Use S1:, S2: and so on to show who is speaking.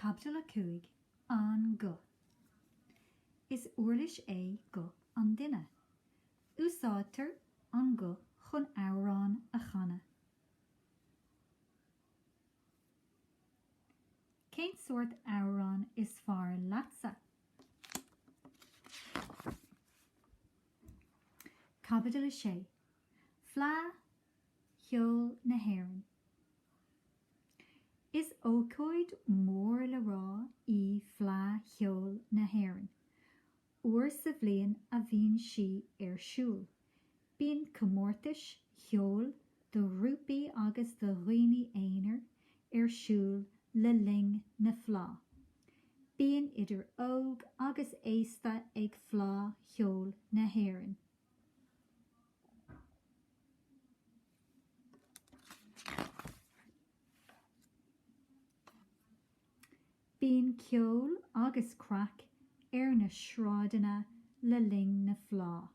S1: Caibidil a cúig an go. Is Uirlisí go an duine. Úsáidtear an go chun amhrán a chana. Cén suirt amhrán is fearr leatsa? Caibidil sé. Phleá cheoil na hÉireann. Is ócóid mór le rá í phleá cheoil na hÉireann. Uair sa bhliain a bhíonn si siúl. Bíonn comórtais cheoil do rúpaí agus do dhaoine éinear siúl le ling na phleá. Bíonn idir óg agus éasta ag phleá cheoil na hÉireann. Bíonn ceoil agus crack na sráideanna le ling na phleá.